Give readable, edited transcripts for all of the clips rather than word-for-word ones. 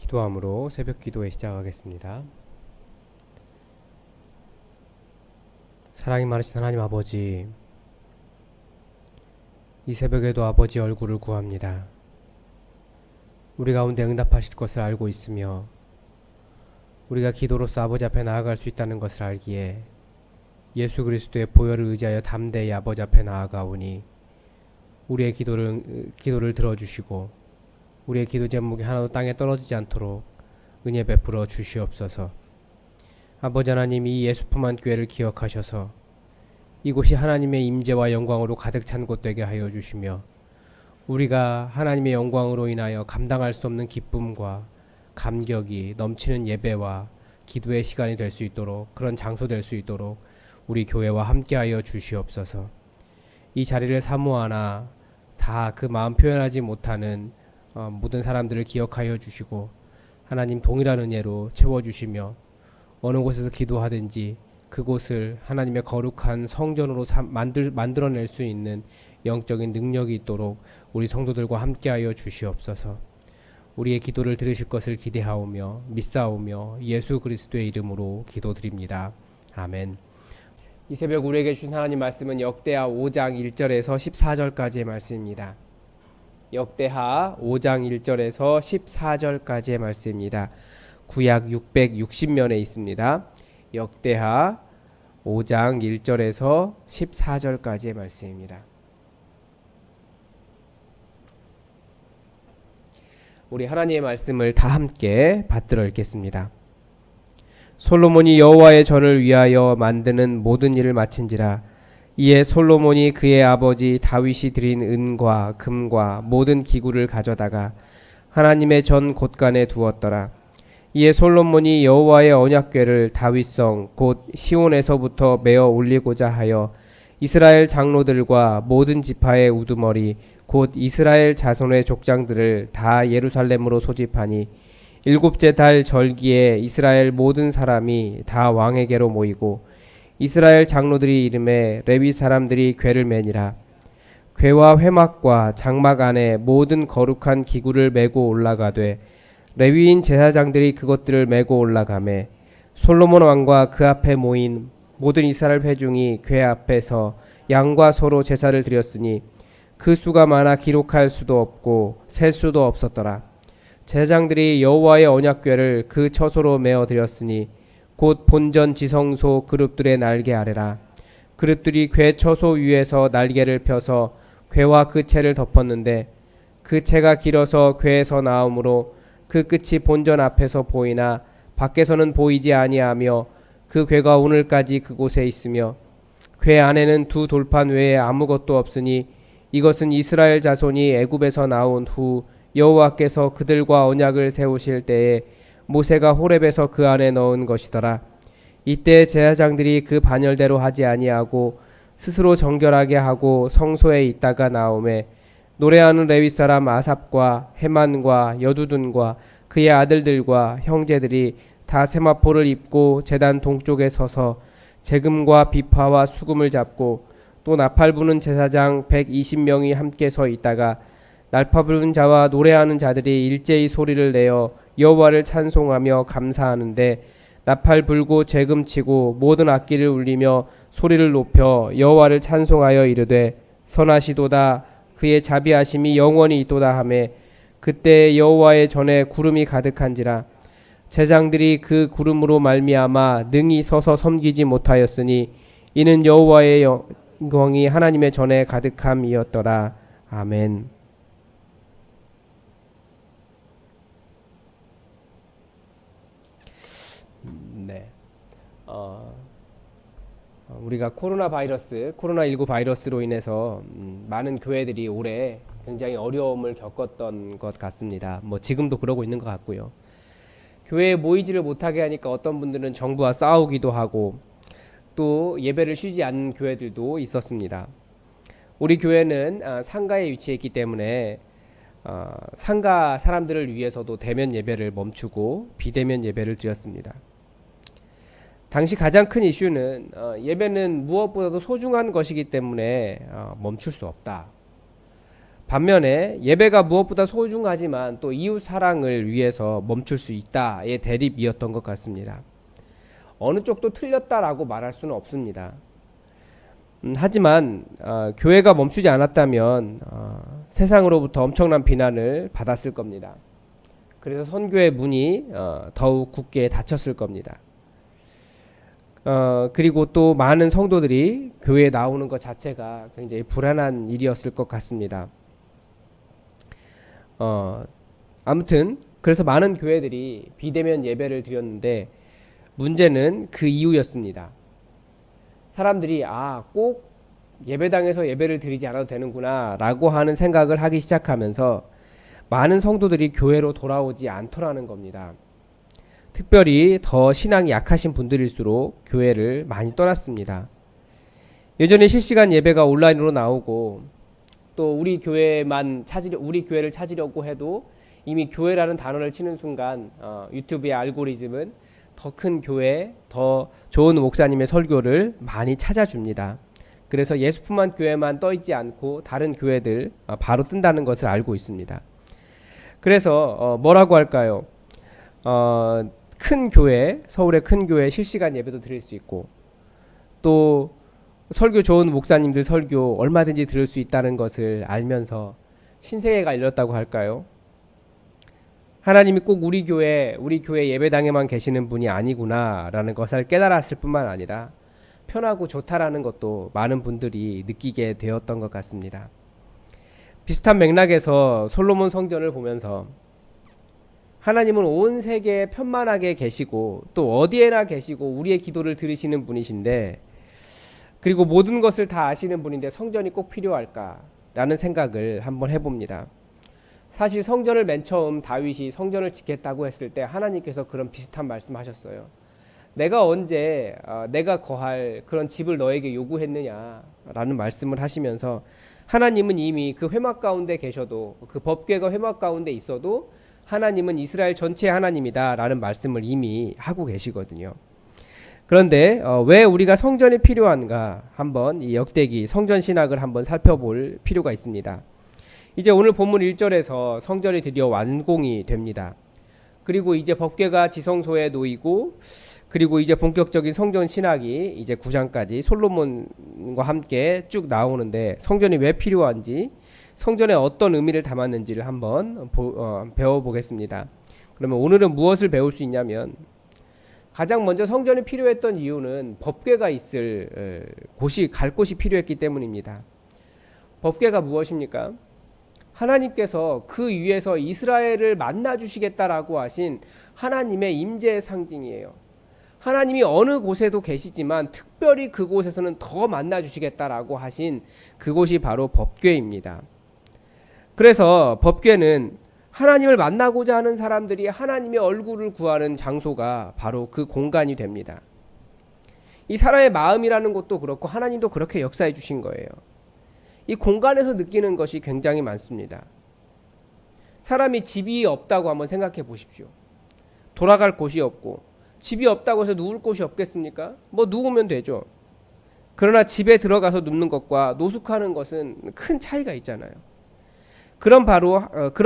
기도함으로 새벽 기도에 시작하겠습니다. 사랑이 많으신 하나님 아버지, 이 새벽에도 아버지 얼굴을 구합니다. 우리 가운데 응답하실 것을 알고 있으며 우리가 기도로서 아버지 앞에 나아갈 수 있다는 것을 알기에 예수 그리스도의 보혈을 의지하여 담대히 아버지 앞에 나아가오니 우리의 기도를 들어주시고 우리의 기도 제목이 하나도 땅에 떨어지지 않도록 은혜 베풀어 주시옵소서. 아버지 하나님, 이 예수품한 교회를 기억하셔서 이곳이 하나님의 임재와 영광으로 가득 찬 곳 되게 하여 주시며 우리가 하나님의 영광으로 인하여 감당할 수 없는 기쁨과 감격이 넘치는 예배와 기도의 시간이 될 수 있도록, 그런 장소 될 수 있도록 우리 교회와 함께하여 주시옵소서. 이 자리를 사모하나 다 그 마음 표현하지 못하는 모든 사람들을 기억하여 주시고 하나님 동일한 은혜로 채워주시며 어느 곳에서 기도하든지 그곳을 하나님의 거룩한 성전으로 만들어낼 수 있는 영적인 능력이 있도록 우리 성도들과 함께하여 주시옵소서. 우리의 기도를 들으실 것을 기대하오며 믿사오며 예수 그리스도의 이름으로 기도드립니다. 아멘. 이 새벽 우리에게 주신 하나님 말씀은 역대하 5장 1절에서 14절까지의 말씀입니다. 역대하 5장 1절에서 14절까지의 말씀입니다. 구약 660면에 있습니다. 역대하 5장 1절에서 14절까지의 말씀입니다. 우리 하나님의 말씀을 다 함께 받들어 읽겠습니다. 솔로몬이 여호와의 전을 위하여 만드는 모든 일을 마친지라. 이에 솔로몬이 그의 아버지 다윗이 드린 은과 금과 모든 기구를 가져다가 하나님의 전 곳간에 두었더라. 이에 솔로몬이 여호와의 언약궤를 다윗성 곧 시온에서부터 메어 올리고자 하여 이스라엘 장로들과 모든 지파의 우두머리 곧 이스라엘 자손의 족장들을 다 예루살렘으로 소집하니 일곱째 달 절기에 이스라엘 모든 사람이 다 왕에게로 모이고 이스라엘 장로들이 이름에 레위 사람들이 궤를 매니라. 궤와 회막과 장막 안에 모든 거룩한 기구를 메고 올라가되 레위인 제사장들이 그것들을 메고 올라가매 솔로몬 왕과 그 앞에 모인 모든 이스라엘 회중이 궤 앞에서 양과 소로 제사를 드렸으니 그 수가 많아 기록할 수도 없고 셀 수도 없었더라. 제사장들이 여호와의 언약궤를 그 처소로 메어 드렸으니 곧 본전 지성소 그룹들의 날개 아래라. 그룹들이 궤 처소 위에서 날개를 펴서 궤와 그 채를 덮었는데 그 채가 길어서 궤에서 나오므로 그 끝이 본전 앞에서 보이나 밖에서는 보이지 아니하며 그 궤가 오늘까지 그곳에 있으며 궤 안에는 두 돌판 외에 아무것도 없으니 이것은 이스라엘 자손이 애굽에서 나온 후 여호와께서 그들과 언약을 세우실 때에 모세가 호렙에서 그 안에 넣은 것이더라. 이때 제사장들이 그 반열대로 하지 아니하고 스스로 정결하게 하고 성소에 있다가 나오매 노래하는 레위 사람 아삽과 헤만과 여두둔과 그의 아들들과 형제들이 다 세마포를 입고 제단 동쪽에 서서 재금과 비파와 수금을 잡고 또 나팔 부는 제사장 120명이 함께 서 있다가 날파 부는 자와 노래하는 자들이 일제히 소리를 내어 여호와를 찬송하며 감사하는데 나팔 불고 재금 치고 모든 악기를 울리며 소리를 높여 여호와를 찬송하여 이르되 선하시도다 그의 자비하심이 영원히 있도다 하매 그때 여호와의 전에 구름이 가득한지라. 제장들이 그 구름으로 말미암아 능히 서서 섬기지 못하였으니 이는 여호와의 영광이 하나님의 전에 가득함이었더라. 아멘. 네. 우리가 코로나19 바이러스로 인해서 많은 교회들이 올해 굉장히 어려움을 겪었던 것 같습니다. 뭐 지금도 그러고 있는 것 같고요. 교회에 모이지를 못하게 하니까 어떤 분들은 정부와 싸우기도 하고 또 예배를 쉬지 않는 교회들도 있었습니다. 우리 교회는 상가에 위치해 있기 때문에 상가 사람들을 위해서도 대면 예배를 멈추고 비대면 예배를 드렸습니다. 당시 가장 큰 이슈는 예배는 무엇보다도 소중한 것이기 때문에 멈출 수 없다. 반면에 예배가 무엇보다 소중하지만 또 이웃 사랑을 위해서 멈출 수 있다의 대립이었던 것 같습니다. 어느 쪽도 틀렸다라고 말할 수는 없습니다. 하지만 교회가 멈추지 않았다면 세상으로부터 엄청난 비난을 받았을 겁니다. 그래서 선교의 문이 더욱 굳게 닫혔을 겁니다. 그리고 또 많은 성도들이 교회에 나오는 것 자체가 굉장히 불안한 일이었을 것 같습니다. 아무튼 그래서 많은 교회들이 비대면 예배를 드렸는데 문제는 그 이유였습니다. 사람들이 꼭 예배당에서 예배를 드리지 않아도 되는구나 라고 하는 생각을 하기 시작하면서 많은 성도들이 교회로 돌아오지 않더라는 겁니다. 특별히 더 신앙이 약하신 분들일수록 교회를 많이 떠났습니다. 예전에 실시간 예배가 온라인으로 나오고 또 우리 교회를 찾으려고 해도 이미 교회라는 단어를 치는 순간 유튜브의 알고리즘은 더 큰 교회, 더 좋은 목사님의 설교를 많이 찾아줍니다. 그래서 예수품만 교회만 떠있지 않고 다른 교회들 바로 뜬다는 것을 알고 있습니다. 그래서 뭐라고 할까요? 큰 교회, 서울의 큰 교회 실시간 예배도 드릴 수 있고 또 설교 좋은 목사님들 설교 얼마든지 들을 수 있다는 것을 알면서 신세계가 열렸다고 할까요? 하나님이 꼭 우리 교회 예배당에만 계시는 분이 아니구나 라는 것을 깨달았을 뿐만 아니라 편하고 좋다라는 것도 많은 분들이 느끼게 되었던 것 같습니다. 비슷한 맥락에서 솔로몬 성전을 보면서 하나님은 온 세계에 편만하게 계시고 또 어디에나 계시고 우리의 기도를 들으시는 분이신데 그리고 모든 것을 다 아시는 분인데 성전이 꼭 필요할까라는 생각을 한번 해봅니다. 사실 성전을 맨 처음 다윗이 성전을 짓겠다고 했을 때 하나님께서 그런 비슷한 말씀하셨어요. 내가 언제 내가 거할 그런 집을 너에게 요구했느냐라는 말씀을 하시면서 하나님은 이미 그 회막 가운데 계셔도 그 법궤가 회막 가운데 있어도 하나님은 이스라엘 전체의 하나님이다 라는 말씀을 이미 하고 계시거든요. 그런데 왜 우리가 성전이 필요한가 한번 이 역대기 성전 신학을 한번 살펴볼 필요가 있습니다. 이제 오늘 본문 1절에서 성전이 드디어 완공이 됩니다. 그리고 이제 법궤가 지성소에 놓이고 그리고 이제 본격적인 성전 신학이 이제 9장까지 솔로몬과 함께 쭉 나오는데 성전이 왜 필요한지 성전에 어떤 의미를 담았는지를 한번 배워보겠습니다. 그러면 오늘은 무엇을 배울 수 있냐면 가장 먼저 성전이 필요했던 이유는 법궤가 있을 갈 곳이 필요했기 때문입니다. 법궤가 무엇입니까? 하나님께서 그 위에서 이스라엘을 만나 주시겠다라고 하신 하나님의 임재의 상징이에요. 하나님이 어느 곳에도 계시지만 특별히 그곳에서는 더 만나 주시겠다라고 하신 그곳이 바로 법궤입니다. 그래서 법궤는 하나님을 만나고자 하는 사람들이 하나님의 얼굴을 구하는 장소가 바로 그 공간이 됩니다. 이 사람의 마음이라는 것도 그렇고 하나님도 그렇게 역사해 주신 거예요. 이 공간에서 느끼는 것이 굉장히 많습니다. 사람이 집이 없다고 한번 생각해 보십시오. 돌아갈 곳이 없고 집이 없다고 해서 누울 곳이 없겠습니까? 누우면 되죠. 그러나 집에 들어가서 눕는 것과 노숙하는 것은 큰 차이가 있잖아요. 그런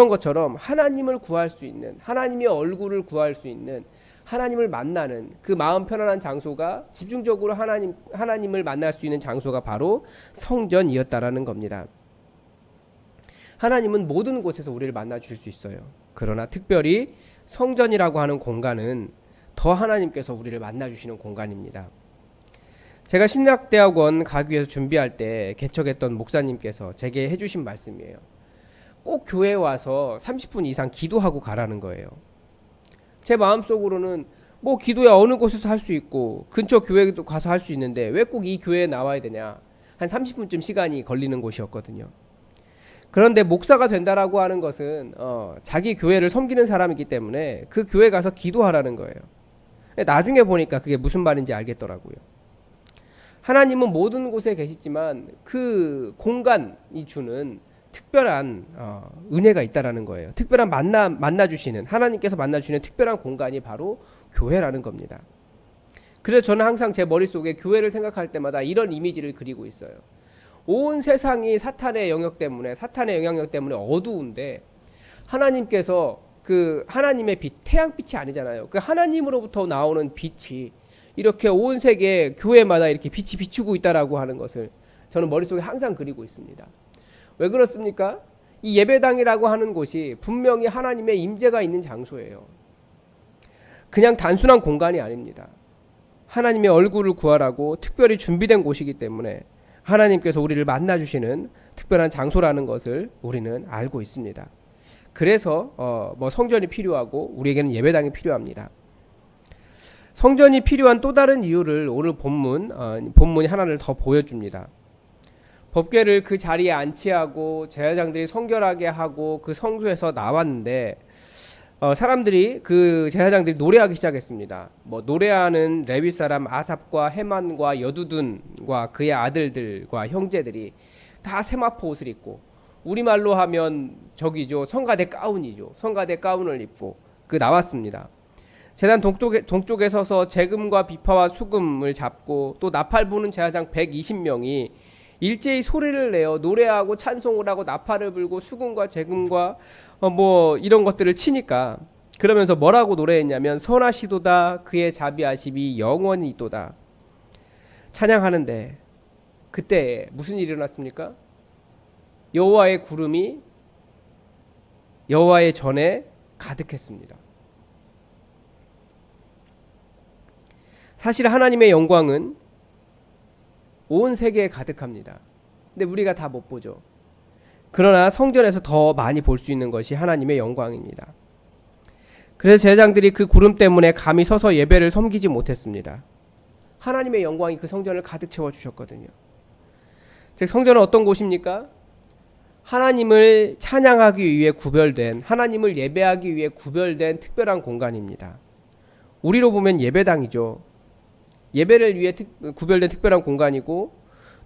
것처럼 하나님을 구할 수 있는 하나님의 얼굴을 구할 수 있는 하나님을 만나는 그 마음 편안한 장소가 집중적으로 하나님을 만날 수 있는 장소가 바로 성전이었다라는 겁니다. 하나님은 모든 곳에서 우리를 만나 주실 수 있어요. 그러나 특별히 성전이라고 하는 공간은 더 하나님께서 우리를 만나 주시는 공간입니다. 제가 신학대학원 가기 위해서 준비할 때 개척했던 목사님께서 제게 해주신 말씀이에요. 꼭 교회에 와서 30분 이상 기도하고 가라는 거예요. 제 마음속으로는 기도야 어느 곳에서 할 수 있고 근처 교회도 가서 할 수 있는데 왜 꼭 이 교회에 나와야 되냐. 한 30분쯤 시간이 걸리는 곳이었거든요. 그런데 목사가 된다라고 하는 것은 자기 교회를 섬기는 사람이기 때문에 그 교회 가서 기도하라는 거예요. 나중에 보니까 그게 무슨 말인지 알겠더라고요. 하나님은 모든 곳에 계시지만 그 공간이 주는 특별한 은혜가 있다라는 거예요. 특별한 만나주시는 하나님께서 만나주시는 특별한 공간이 바로 교회라는 겁니다. 그래서 저는 항상 제 머릿속에 교회를 생각할 때마다 이런 이미지를 그리고 있어요. 온 세상이 사탄의 영역 때문에, 사탄의 영향력 때문에 어두운데 하나님께서 그 하나님의 빛, 태양빛이 아니잖아요. 그 하나님으로부터 나오는 빛이 이렇게 온 세계 교회마다 이렇게 빛이 비추고 있다라고 하는 것을 저는 머릿속에 항상 그리고 있습니다. 왜 그렇습니까? 이 예배당이라고 하는 곳이 분명히 하나님의 임재가 있는 장소예요. 그냥 단순한 공간이 아닙니다. 하나님의 얼굴을 구하라고 특별히 준비된 곳이기 때문에 하나님께서 우리를 만나주시는 특별한 장소라는 것을 우리는 알고 있습니다. 그래서 성전이 필요하고 우리에게는 예배당이 필요합니다. 성전이 필요한 또 다른 이유를 오늘 본문이 하나를 더 보여줍니다. 법궤를 그 자리에 안치하고 제사장들이 성결하게 하고 그 성소에서 나왔는데 사람들이 그 제사장들이 노래하기 시작했습니다. 노래하는 레위 사람 아삽과 헤만과 여두둔과 그의 아들들과 형제들이 다 세마포 옷을 입고, 우리말로 하면 저기죠, 성가대 가운이죠. 성가대 가운을 입고 나왔습니다. 제단 동쪽에 서서 재금과 비파와 수금을 잡고 또 나팔 부는 제사장 120명이 일제히 소리를 내어 노래하고 찬송을 하고 나팔을 불고 수금과 재금과 이런 것들을 치니까, 그러면서 뭐라고 노래했냐면 선하시도다 그의 자비하심이 영원히 있도다 찬양하는데, 그때 무슨 일이 일어났습니까? 여호와의 구름이 여호와의 전에 가득했습니다. 사실 하나님의 영광은 온 세계에 가득합니다. 근데 우리가 다 못 보죠. 그러나 성전에서 더 많이 볼 수 있는 것이 하나님의 영광입니다. 그래서 제사장들이 그 구름 때문에 감히 서서 예배를 섬기지 못했습니다. 하나님의 영광이 그 성전을 가득 채워주셨거든요. 즉 성전은 어떤 곳입니까? 하나님을 찬양하기 위해 구별된, 하나님을 예배하기 위해 구별된 특별한 공간입니다. 우리로 보면 예배당이죠. 예배를 위해 구별된 특별한 공간이고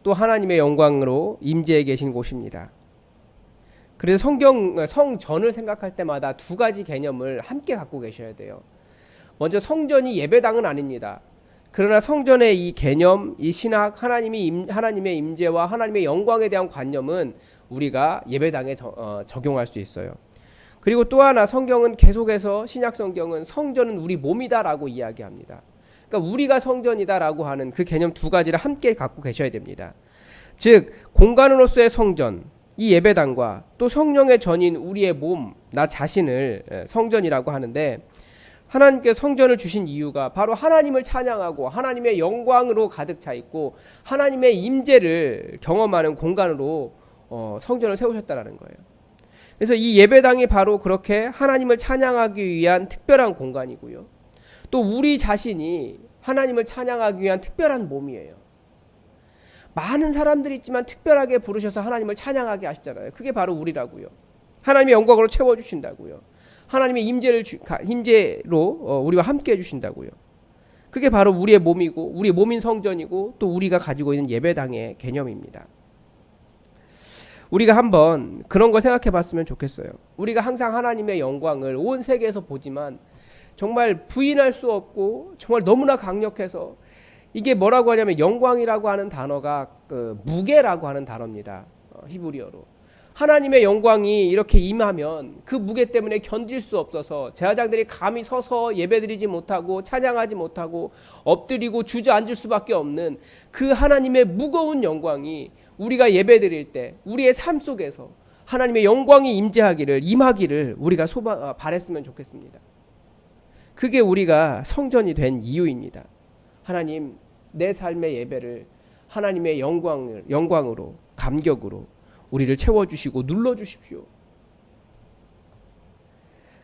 또 하나님의 영광으로 임재해 계신 곳입니다. 그래서 성전을 생각할 때마다 두 가지 개념을 함께 갖고 계셔야 돼요. 먼저 성전이 예배당은 아닙니다. 그러나 성전의 이 개념, 이 신학, 하나님의 임재와 하나님의 영광에 대한 관념은 우리가 예배당에 적용할 수 있어요. 그리고 또 하나, 성경은 계속해서, 신약 성경은 성전은 우리 몸이다라고 이야기합니다. 그러니까 우리가 성전이다라고 하는 그 개념 두 가지를 함께 갖고 계셔야 됩니다. 즉 공간으로서의 성전, 이 예배당과 또 성령의 전인 우리의 몸, 나 자신을 성전이라고 하는데, 하나님께 성전을 주신 이유가 바로 하나님을 찬양하고 하나님의 영광으로 가득 차 있고 하나님의 임재를 경험하는 공간으로 성전을 세우셨다라는 거예요. 그래서 이 예배당이 바로 그렇게 하나님을 찬양하기 위한 특별한 공간이고요. 또 우리 자신이 하나님을 찬양하기 위한 특별한 몸이에요. 많은 사람들이 있지만 특별하게 부르셔서 하나님을 찬양하게 하시잖아요. 그게 바로 우리라고요. 하나님의 영광으로 채워주신다고요. 하나님의 임재로 우리와 함께 해주신다고요. 그게 바로 우리의 몸이고 우리의 몸인 성전이고 또 우리가 가지고 있는 예배당의 개념입니다. 우리가 한번 그런 걸 생각해 봤으면 좋겠어요. 우리가 항상 하나님의 영광을 온 세계에서 보지만 정말 부인할 수 없고 정말 너무나 강력해서, 이게 뭐라고 하냐면 영광이라고 하는 단어가 무게라고 하는 단어입니다. 히브리어로. 하나님의 영광이 이렇게 임하면 그 무게 때문에 견딜 수 없어서 제사장들이 감히 서서 예배드리지 못하고 찬양하지 못하고 엎드리고 주저앉을 수밖에 없는 그 하나님의 무거운 영광이 우리가 예배드릴 때 우리의 삶 속에서 하나님의 영광이 임하기를 우리가 바랬으면 좋겠습니다. 그게 우리가 성전이 된 이유입니다. 하나님, 내 삶의 예배를 하나님의 영광으로, 감격으로 우리를 채워주시고 눌러주십시오.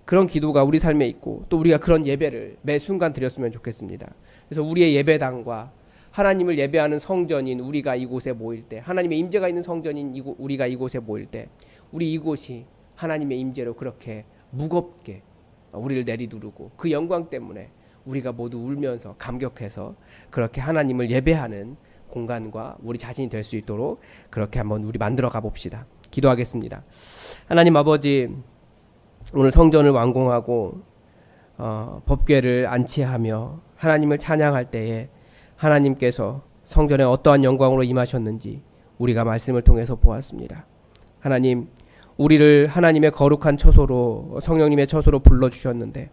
그런 기도가 우리 삶에 있고 또 우리가 그런 예배를 매 순간 드렸으면 좋겠습니다. 그래서 우리의 예배당과 하나님을 예배하는 성전인 우리가 이곳에 모일 때, 하나님의 임재가 있는 성전인 우리가 이곳에 모일 때, 우리 이곳이 하나님의 임재로 그렇게 무겁게 우리를 내리누르고 그 영광 때문에 우리가 모두 울면서 감격해서 그렇게 하나님을 예배하는 공간과 우리 자신이 될 수 있도록 그렇게 한번 우리 만들어 가봅시다. 기도하겠습니다. 하나님 아버지, 오늘 성전을 완공하고 법궤를 안치하며 하나님을 찬양할 때에 하나님께서 성전에 어떠한 영광으로 임하셨는지 우리가 말씀을 통해서 보았습니다. 하나님, 우리를 하나님의 거룩한 처소로, 성령님의 처소로 불러주셨는데,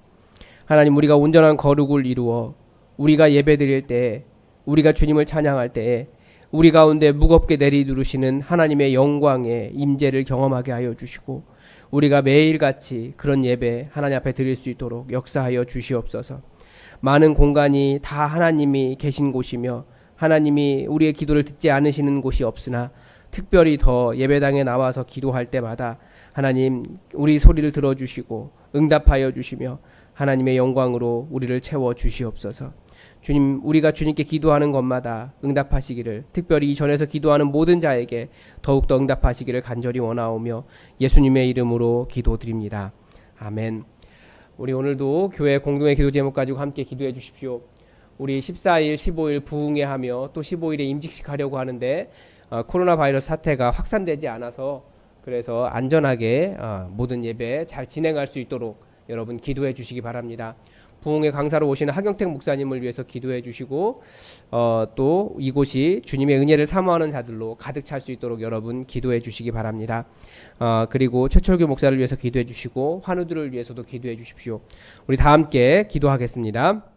하나님, 우리가 온전한 거룩을 이루어 우리가 예배드릴 때, 우리가 주님을 찬양할 때에 우리 가운데 무겁게 내리누르시는 하나님의 영광의 임재를 경험하게 하여 주시고, 우리가 매일같이 그런 예배 하나님 앞에 드릴 수 있도록 역사하여 주시옵소서. 많은 공간이 다 하나님이 계신 곳이며 하나님이 우리의 기도를 듣지 않으시는 곳이 없으나, 특별히 더 예배당에 나와서 기도할 때마다 하나님 우리 소리를 들어주시고 응답하여 주시며 하나님의 영광으로 우리를 채워 주시옵소서. 주님, 우리가 주님께 기도하는 것마다 응답하시기를, 특별히 이 전에서 기도하는 모든 자에게 더욱더 응답하시기를 간절히 원하오며 예수님의 이름으로 기도드립니다. 아멘. 우리 오늘도 교회 공동의 기도 제목 가지고 함께 기도해 주십시오. 우리 14일, 15일 부흥회 하며 또 15일에 임직식 하려고 하는데 코로나 바이러스 사태가 확산되지 않아서, 그래서 안전하게 모든 예배 잘 진행할 수 있도록 여러분 기도해 주시기 바랍니다. 부흥회 강사로 오시는 하경택 목사님을 위해서 기도해 주시고, 또 이곳이 주님의 은혜를 사모하는 자들로 가득 찰 수 있도록 여러분 기도해 주시기 바랍니다. 그리고 최철규 목사를 위해서 기도해 주시고 환우들을 위해서도 기도해 주십시오. 우리 다 함께 기도하겠습니다.